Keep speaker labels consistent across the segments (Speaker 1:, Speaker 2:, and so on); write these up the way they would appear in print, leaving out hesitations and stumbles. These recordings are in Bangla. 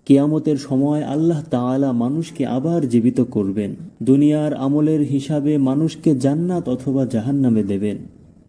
Speaker 1: কিয়ামতের সময় আল্লাহ তাআলা মানুষকে আবার জীবিত করবেন। দুনিয়ার আমলের হিসাবে মানুষকে জান্নাত অথবা জাহান্নামে দেবেন।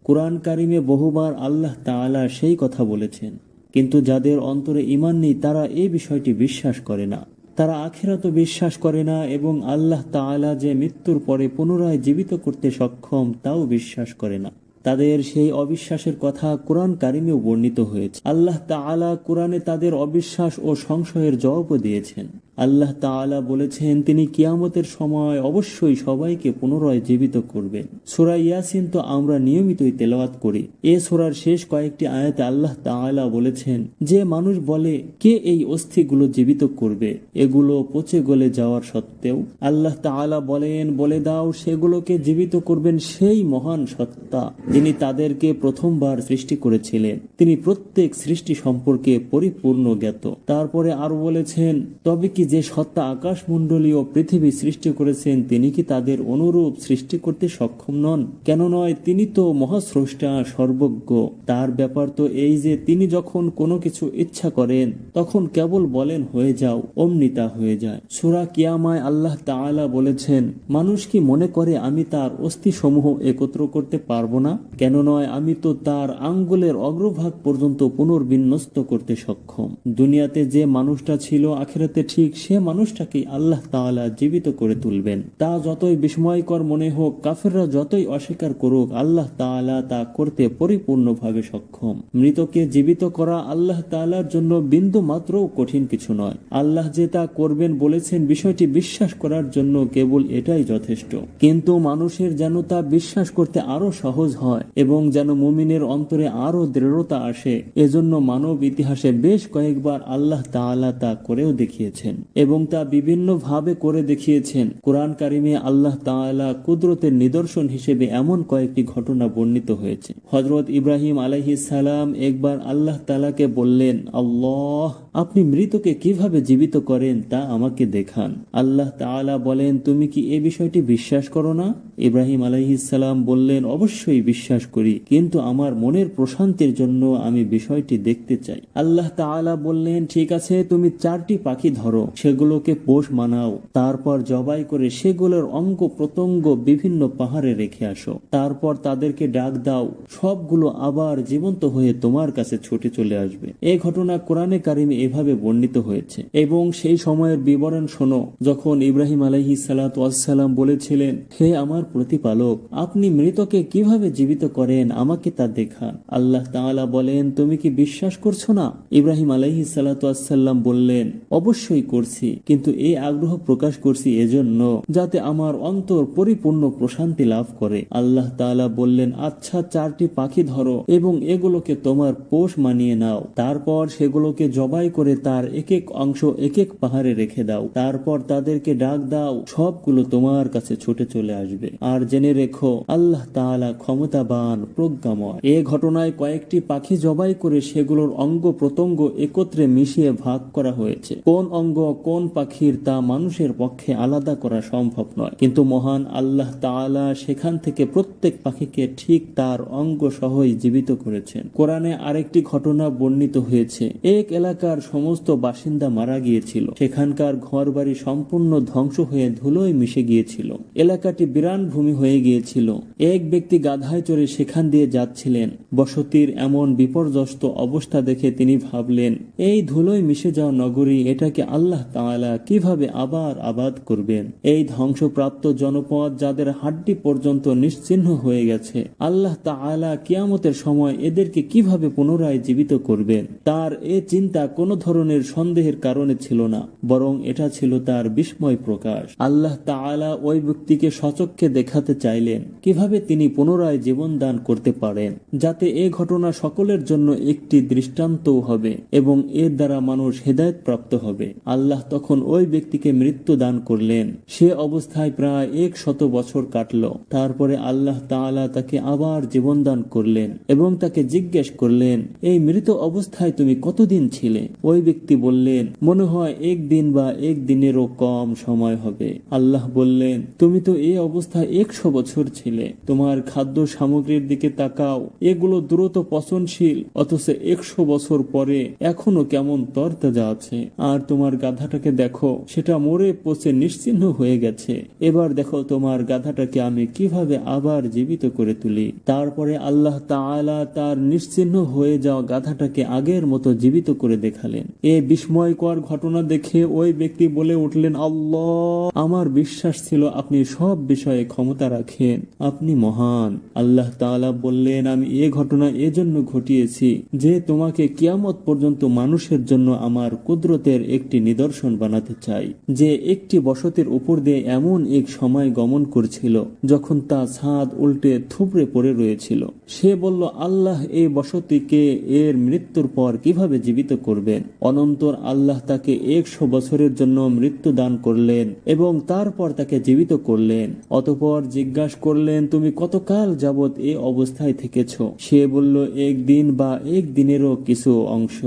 Speaker 1: কুরআন কারিমে বহুবার আল্লাহ তাআলা সেই কথা বলেছেন, কিন্তু যাদের অন্তরে ঈমান নেই তারা এই বিষয়টি বিশ্বাস করে না। তারা আখিরাতও বিশ্বাস করে না এবং আল্লাহ তাআলা যে মৃত্যুর পরে পুনরায় জীবিত করতে সক্ষম তাও বিশ্বাস করে না। তাদের সেই অবিশ্বাসের কথা কুরআন কারিমেও বর্ণিত হয়েছে। আল্লাহ তাআলা কুরআনে তাদের অবিশ্বাস ও সংশয়ের জবাবও দিয়েছেন। আল্লাহ তাআলা বলেছেন তিনি কিয়ামতের সময় অবশ্যই সবাইকে পুনরায় জীবিত করবেন। সূরা ইয়াসিন তো আমরা নিয়মিতই তেলাওয়াত করি। এই সূরার শেষ কয়েকটি আয়াতে আল্লাহ তাআলা বলেছেন যে মানুষ বলে কে এই অস্থিগুলো জীবিত করবে, এগুলো পচে গলে যাওয়ার সত্ত্বেও আল্লাহ তাআলা বলেন বলে দাও সেগুলোকে জীবিত করবেন সেই মহান সত্তা যিনি তাদেরকে প্রথমবার সৃষ্টি করেছিলেন। তিনি প্রত্যেক সৃষ্টি সম্পর্কে পরিপূর্ণ জ্ঞাত। তারপরে আরো বলেছেন তবে কি যে সত্তা আকাশমণ্ডলী ও পৃথিবী সৃষ্টি করেছেন তিনি কি তাদের অনুরূপ সৃষ্টি করতে সক্ষম নন? কেন নয়, তিনি তো মহাস্রষ্টা সর্বজ্ঞ। তার ব্যাপার তো এই যে তিনি যখন কোনো কিছু ইচ্ছা করেন তখন কেবল বলেন হয়ে যাও, অমনি তা হয়ে যায়। সূরা কিয়ামায় আল্লাহ তাআলা বলেছেন মানুষ কি মনে করে আমি তার অস্থি সমূহ একত্র করতে পারবো না? কেন নয়, আমি তো তার আঙ্গুলের অগ্রভাগ পর্যন্ত পুনর্বিন্যস্ত করতে সক্ষম। দুনিয়াতে যে মানুষটা ছিল আখিরাতে ঠিক সে মানুষটাকে আল্লাহ তাআলা জীবিত করে তুলবেন। তা যতই বিস্ময়কর মনে হোক, কাফেররা যতই অস্বীকার করুক, আল্লাহ তাআলা তা করতে পরিপূর্ণভাবে সক্ষম। মৃতকে জীবিত করা আল্লাহ তাআলার জন্য বিন্দু মাত্রও কঠিন কিছু নয়। আল্লাহ যে তা করবেন বলেছেন বিষয়টি বিশ্বাস করার জন্য কেবল এটাই যথেষ্ট। কিন্তু মানুষের যেন তা বিশ্বাস করতে আরো সহজ হয় এবং যেন মুমিনের অন্তরে আরো দৃঢ়তা আসে, এজন্য মানব ইতিহাসে বেশ কয়েকবার আল্লাহ তাআলা তা করেও দেখিয়েছেন এবং তা বিভিন্ন ভাবে করে দেখিয়েছেন। কুরআন কারিমে আল্লাহ তাআলা কুদরতের নিদর্শন হিসেবে এমন কয়েকটি ঘটনা বর্ণিত হয়েছে। হযরত ইব্রাহিম আলাইহিস সালাম একবার আল্লাহ তাআলাকে বললেন, আল্লাহ, আপনি মৃতকে কিভাবে জীবিত করেন তা আমাকে দেখান। আল্লাহ তাআলা বলেন তুমি কি এই বিষয়টি বিশ্বাস করো না? ইব্রাহিম আলাইহিস সালাম বললেন অবশ্যই বিশ্বাস করি, কিন্তু আমার মনের প্রশান্তির জন্য আমি বিষয়টি দেখতে চাই। আল্লাহ তাআলা বললেন ঠিক আছে, তুমি 4টি পাখি ধরো, সেগুলোকে পোষ মানাও, তারপর জবাই করে সেগুলোর অঙ্গ প্রত্যঙ্গ বিভিন্ন পাহাড়ে রেখে আসো, তারপর তাদেরকে ডাক দাও, সবগুলো আবার জীবন্ত হয়ে তোমার কাছে ছুটে চলে আসবে। এই ঘটনা কোরআনে কারিমে এভাবে বর্ণিত হয়েছে এবং সেই সময়ের বিবরণ শোনো যখন ইব্রাহিম আলাইহিস সালাতু ওয়াস সালাম বলেছিলেন হে আমার প্রতিপালক, আপনি মৃতকে কিভাবে জীবিত করেন আমাকে তা দেখান। আল্লাহ তাআলা বলেন তুমি কি বিশ্বাস করছো না? ইব্রাহিম আলাইহিস সালাতু ওয়াস সালাম বললেন অবশ্যই করছি, কিন্তু এই আগ্রহ প্রকাশ করছি এজন্য যাতে আমার অন্তর পরিপূর্ণ প্রশান্তি লাভ করে। আল্লাহ তাআলা বললেন আচ্ছা, 4টি পাখি ধরো এবং এগুলোকে তোমার পোষ মানিয়ে নাও, তারপর সেগুলোকে জবাই করে তার এক এক অংশ এক এক পাহাড়ে রেখে দাও, তারপর তাদেরকে ডাক দাও, সবগুলো তোমার কাছে ছুটে চলে আসবে। আর জেনে রেখো আল্লাহ তাআলা ক্ষমতাবান, প্রজ্ঞাময়। এই ঘটনায় কয়েকটি পাখি জবাই করে সেগুলোর অঙ্গ প্রত্যঙ্গ একত্রে মিশিয়ে ভাগ করা হয়েছে। কোন অঙ্গ কোন পাখির তা মানুষের পক্ষে আলাদা করা সম্ভব নয়, কিন্তু মহান আল্লাহ তাআলা সেখান থেকে প্রত্যেক পাখিকে ঠিক তার অঙ্গ সহই জীবিত করেছেন। কোরআনে আরেকটি ঘটনা বর্ণিত হয়েছে। এক এলাকার সমস্ত বাসিন্দা মারা গিয়েছিল, সেখানকার ঘরবাড়ি সম্পূর্ণ ধ্বংস হয়ে ধুলোয় মিশে গিয়েছিল, এলাকাটি বিরান ভূমি হয়ে গিয়েছিল। এক ব্যক্তি গাধায় চড়ে সেখান দিয়ে যাচ্ছিলেন। বসতির এমন বিপর্যস্ত অবস্থা দেখে তিনি ভাবলেন এই ধুলোয় মিশে যাওয়া নগরী, এটাকে আল্লাহ তাআলা কিভাবে আবার আবাদ করবেন? এই ধ্বংসপ্রাপ্ত জনপদ যাদের হাড্ডি পর্যন্ত নিশ্চিহ্ন হয়ে গেছে, আল্লাহ তাআলা কিয়ামতের সময় এদেরকে কিভাবে পুনরায় জীবিত করবেন? তার এ চিন্তা কোনো ধরনের সন্দেহের কারণে ছিল না, বরং এটা ছিল তার বিস্ময় প্রকাশ। আল্লাহ তাআলা ওই ব্যক্তিকে সচক্ষে দেখাতে চাইলেন কিভাবে তিনি পুনরায় জীবন দান করতে পারেন, যাতে এই ঘটনা সকলের জন্য একটি দৃষ্টান্তও হবে এবং এর দ্বারা মানুষ হেদায়েত প্রাপ্ত হবে। আল্লাহ তখন ওই ব্যক্তিকে মৃত্যু দান করলেন। সে অবস্থায় প্রায় 100 বছর কাটল। তারপরে আল্লাহ তাআলা তাকে আবার জীবন দান করলেন এবং তাকে জিজ্ঞেস করলেন এই মৃত অবস্থায় তুমি কতদিন ছিলে? ওই ব্যক্তি বললেন মনে হয় 1 দিন বা 1 দিনেরও কম সময় হবে। আল্লাহ বললেন তুমি তো এই অবস্থায় অবস্থায় 100 বছর ছিলে। তোমার খাদ্য সামগ্রীর দিকে তাকাও, এগুলো দ্রুত পচনশীল, অথচ 100 বছর পরে এখনো কেমন তরতাজা আছে। আর তোমার গাধাটাকে দেখো, সেটা মরে পচে নিশ্চিহ্ন হয়ে গেছে। এবার দেখো তোমার গাধাটাকে আমি কিভাবে আবার জীবিত করে তুলি। তারপরে আল্লাহ তাআলা তার নিশ্চিহ্ন হয়ে যাওয়া গাধাটাকে আগের মতো জীবিত করে দেখালেন। এই বিস্ময়কর ঘটনা দেখে ওই ব্যক্তি বলে উঠলেন, আল্লাহ, আমার বিশ্বাস ছিল আপনি সব বিষয়ে ক্ষমতা রাখেন, আপনি মহান। আল্লাহ তাআলা বললেন, আমি এ ঘটনা এজন্য ঘটিয়েছি যে তোমাকে কিয়ামত পর্যন্ত মানুষের জন্য আমার কুদরতের একটি নিদর্শন বানাতে চাই, যে একটি বসতির উপর দিয়ে এমন এক সময় গমন করছিল যখন তা ছাদ উল্টে থুবড়ে পড়ে রয়েছিল। সে বলল, আল্লাহ এই বসতিকে এর মৃত্যুর পর কিভাবে জীবিত করবেন? অনন্তর আল্লাহ তাকে 100 বছরের জন্য মৃত্যু দান করলেন এবং তারপর তাকে জীবিত করলেন। অতঃপর জিজ্ঞাসা করলেন, তুমি কতকাল যাবৎ এ অবস্থায় থেকেছ? সে বলল, 1 দিন বা 1 দিনেরও কিছু অংশ।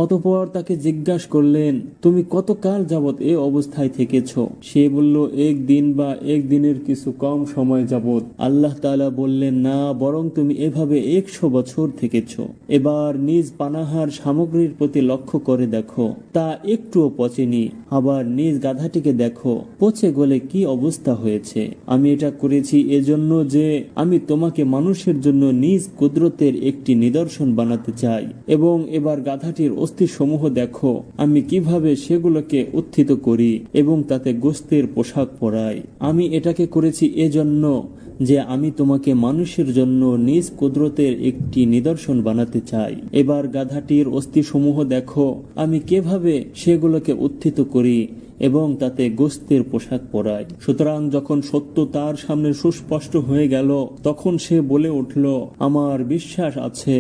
Speaker 1: অতঃপর তাকে জিজ্ঞাসা করলেন, তুমি কতকাল যাবৎ এ অবস্থায় থেকেছ? সে বলল, 1 দিন বা 1 দিনের কিছু কম সময় যাবৎ। আল্লাহ তাআলা বললেন, না, বরং তুমি এভাবে 100 বছর থেকেছ। এবার নিজ পানাহার সামগ্রীর প্রতি লক্ষ্য করে দেখো, তা একটুও পচেনি। আবার নিজ গাধাটিকে দেখো, পচে গলে কি অবস্থা হয়েছে। আমি এটা করেছি এজন্য যে আমি তোমাকে মানুষের জন্য নিজ কুদরতের একটি নিদর্শন বানাতে চাই। এবং এবার গাধাটির অস্থি সমূহ দেখো, আমি কিভাবে সেগুলোকে উত্থিত করি এবং তাতে গোস্তের পোশাক পরাই। আমি এটাকে করেছি এজন্য যে আমি তোমাকে মানুষের জন্য নিজ কুদরতের একটি নিদর্শন বানাতে চাই। এবার গাধাটির অস্থি সমূহ দেখো, আমি কিভাবে সেগুলোকে উত্থিত করি এবং তাতে গোস্তের পোশাক পরাই। সুতরাং যখন সত্য তার সামনে সুস্পষ্ট হয়ে গেল, তখন সে বলে উঠল, আমার বিশ্বাস আছে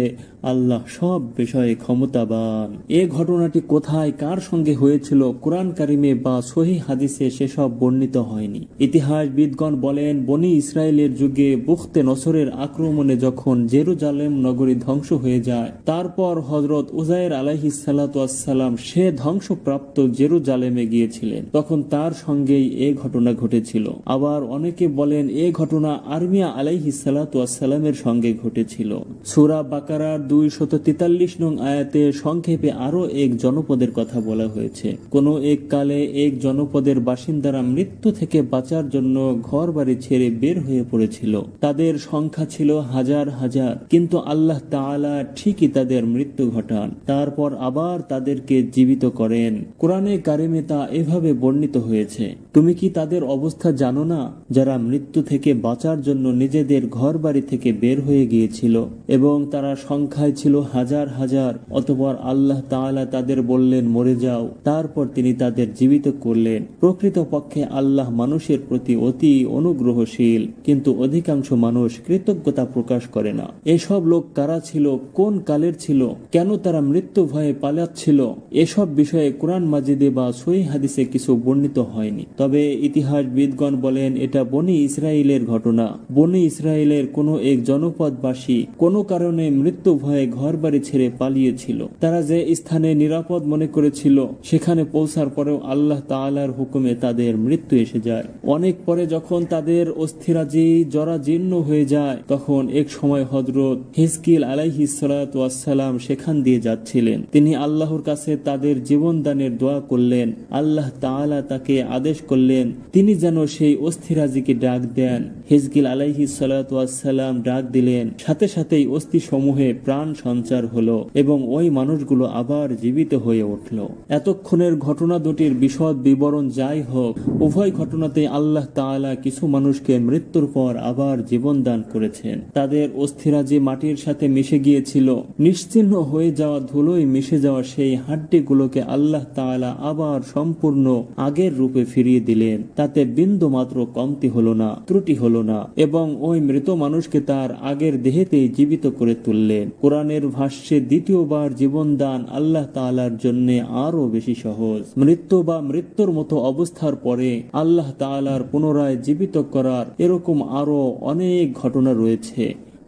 Speaker 1: আল্লাহ সব বিষয়ে ক্ষমতাবান। এ ঘটনাটি কোথায় কার সঙ্গে হয়েছিল কোরআন কারিমে বা সহিহ হাদিসে সেসব বর্ণিত হয়নি। ইতিহাসবিদগণ বলেন, বনি ইসরায়েলের যুগে বুখতে নসরের আক্রমণে যখন জেরুজালেম নগরী ধ্বংস হয়ে যায়, তারপর হযরত উযায়ের আলাইহিস সালাতু ওয়াস সালাম সে ধ্বংসপ্রাপ্ত জেরুজালেমে গিয়েছিলেন। তখন তার সঙ্গেই এ ঘটনা ঘটেছিল। আবার অনেকে বলেন এ ঘটনা আরমিয়া আলাইহিস সালাতু ওয়াস সালামের সঙ্গে ঘটেছিল। সূরা বাকারার 243 নং আয়াতে সংক্ষেপে আরো এক জনপদের কথা বলা হয়েছে। কোন এক কালে এক জনপদের বাসিন্দারা মৃত্যু থেকে বাঁচার জন্য ঘর বাড়ি ছেড়ে বের হয়ে পড়েছিল। তাদের সংখ্যা ছিল হাজার হাজার, কিন্তু আল্লাহ তাআলা ঠিকই তাদের মৃত্যু ঘটান, তারপর আবার তাদেরকে জীবিত করেন। কোরআনে কারিমে তা এভাবে বর্ণিত হয়েছে, তুমি কি তাদের অবস্থা জানো না, যারা মৃত্যু থেকে বাঁচার জন্য নিজেদের ঘর বাড়ি থেকে বের হয়ে গিয়েছিল এবং তারা সংখ্যায় ছিল হাজার হাজার। অতঃপর আল্লাহ তাআলা তাদের বললেন, মরে যাও। তারপর তিনি তাদের জীবিত করলেন। প্রকৃতপক্ষে আল্লাহ মানুষের প্রতি অতি অনুগ্রহশীল, কিন্তু অধিকাংশ মানুষ কৃতজ্ঞতা প্রকাশ করে না। এসব লোক কারা ছিল, কোন কালের ছিল, কেন তারা মৃত্যু ভয়ে পালাচ্ছিল, এসব বিষয়ে কোরআন মাজিদে বা সহিহ হাদিসে কিছু বর্ণিত হয়নি। তবে ইতিহাসবিদগণ বলেন এটা বনি ইসরায়েলের ঘটনা। বনি ইসরায়েলের কোনো এক জনপদবাসী কোনো কারণে মৃত্যু ভয়ে ঘর বাড়ি ছেড়ে পালিয়েছিল। তারা যে স্থানে নিরাপদ মনে করেছিল সেখানে পৌঁছার পরেও আল্লাহ তাআলার হুকুমে তাদের মৃত্যু এসে যায়। অনেক পরে যখন তাদের অস্থিরাজি জরাজীর্ণ হয়ে যায়, তখন এক সময় হযরত হিজকিল আলাইহিস সালাতু ওয়াস সালাম সেখান দিয়ে যাচ্ছিলেন। তিনি আল্লাহর কাছে তাদের জীবন দানের দোয়া করলেন। আল্লাহ তাআলা তাকে আদেশ করলেন তিনি যেন সেই অস্থিরাজিকে ডাক দেন। হিজকিল আলাইহিস সালাতু ওয়াস সালাম ডাক দিলেন, সাথে সাথেই অস্থি সমূহে প্রাণ সঞ্চার হলো এবং ওই মানুষগুলো আবার জীবিত হয়ে উঠল। এতক্ষণের ঘটনা দুটির বিশদ বিবরণ যাই হোক, উভয় ঘটনাতে আল্লাহ তাআলা কিছু মানুষকে মৃত্যুর পর আবার জীবন দান করেছেন। তাদের অস্থিরাজি মাটির সাথে মিশে গিয়েছিল। নিশ্চিহ্ন হয়ে যাওয়া ধুলোয় মিশে যাওয়া সেই হাড্ডিগুলোকে আল্লাহ তাআলা আবার সম্পূর্ণ আগের রূপে ফিরিয়ে দিলেন। তাতে বিন্দু মাত্র কমতি হলো না, ত্রুটি হলো না, এবং ওই মৃত মানুষকে তার আগের দেহেতেই জীবিত করে তুললেন। কোরআনের ভাষ্যে দ্বিতীয়বার জীবন দান আল্লাহ তাআলার জন্য আরো বেশি সহজ। মৃত্যু বা মৃত্যুর মতো অবস্থার পরে আল্লাহ তাআলার পুনরায় জীবিত করার এরকম আরো অনেক ঘটনা রয়েছে।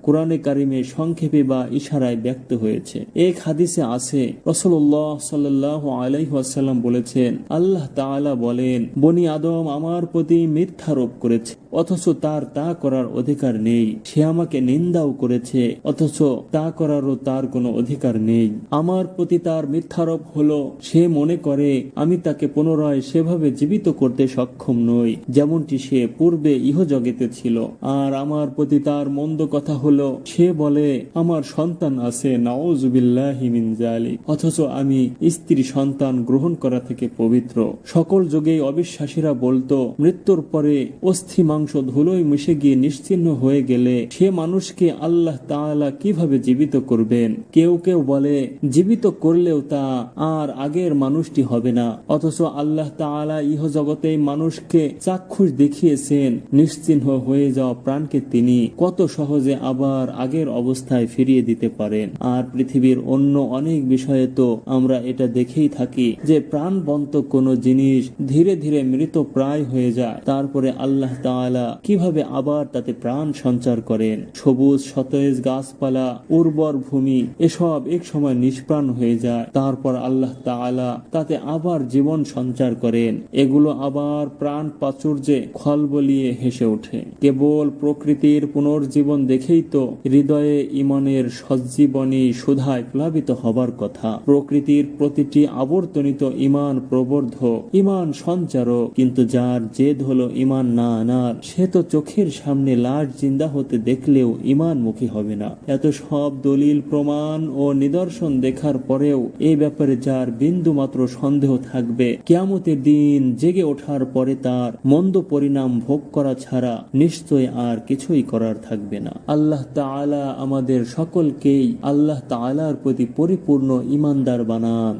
Speaker 1: কোরআনে কারিমে সংক্ষেপে বা ইশারায় ব্যক্ত হয়েছে। এক হাদিসে আছে, রাসূলুল্লাহ সাল্লাল্লাহু আলাইহি ওয়াসাল্লাম বলেছেন, আল্লাহ তাআলা বলেন, বনি আদম আমার প্রতি মিথ্যারোপ করেছে। অথচ তার তা করার অধিকার নেই। সে আমাকে নিন্দাও করেছে, অথচ তা করারও তার কোনো অধিকার নেই। আমার প্রতি তার মিথ্যারোপ হলো সে মনে করে আমি তাকে পুনরায় সেভাবে জীবিত করতে সক্ষম নই যেমনটি সে পূর্বে ইহজগতে ছিল। আর আমার প্রতি তার মন্দ কথা হলো সে বলে আমার সন্তান আছে, নাউযুবিল্লাহি মিন যালিক, অথচ আমি স্ত্রী সন্তান গ্রহণ করা থেকে পবিত্র। সকল যুগেই অবিশ্বাসীরা বলতো মৃত্যুর পরে অস্থি মাংস ধুলোয় মিশে গিয়ে নিশ্চিহ্ন হয়ে গেলে সে মানুষকে আল্লাহ তাআলা কিভাবে জীবিত করবেন। কেউ কেউ বলে জীবিত করলেও তা আর আগের মানুষটি হবে না, অথচ আল্লাহ তাআলা ইহজগতে মানুষকে চাক্ষুষ দেখিয়েছেন নিশ্চিহ্ন হয়ে যাওয়া প্রাণকে তিনি কত সহজে আবার আগের অবস্থায় ফিরিয়ে দিতে পারেন। আর পৃথিবীর অন্য অনেক বিষয়ে তো আমরা এটা দেখেই থাকি যে প্রাণবন্ত কোনো জিনিস ধীরে ধীরে মৃত প্রায় হয়ে যায়, তারপরে আল্লাহ তাআলা কিভাবে আবার তাতে প্রাণ সঞ্চার করেন। সবুজ সতেজ গাছপালা, উর্বর ভূমি এসব এক সময় নিষ্প্রাণ হয়ে যায়, তারপর আল্লাহ তাআলা তাতে আবার জীবন সঞ্চার করেন। এগুলো আবার প্রাণ প্রাচুর্যে খলবলিয়ে হেসে ওঠে। কেবল প্রকৃতির পুনর্জীবন দেখেই তো হৃদয়ে ইমানের সজ্জীবনী সুধায় প্লাবিত হবার কথা। প্রকৃতির প্রতিটি আবর্তনিত ইমান প্রবর্ধক, ইমান সঞ্চারক, কিন্তু যার জেদ হলো ইমান না আনার, সে তো চোখের সামনে লাশ জিন্দা হতে দেখলেও ইমান মুখী হবে না। এত সব দলিল প্রমাণ ও নিদর্শন দেখার পরেও এই ব্যাপারে যার বিন্দু মাত্র সন্দেহ থাকবে, কিয়ামতের দিন জেগে ওঠার পরে তার মন্দ পরিণাম ভোগ করা ছাড়া নিশ্চয় আর কিছুই করার থাকবে না। আল্লাহ তাআলা আমাদের সকলকেই আল্লাহ তাআলার প্রতি পরিপূর্ণ ঈমানদার বানান।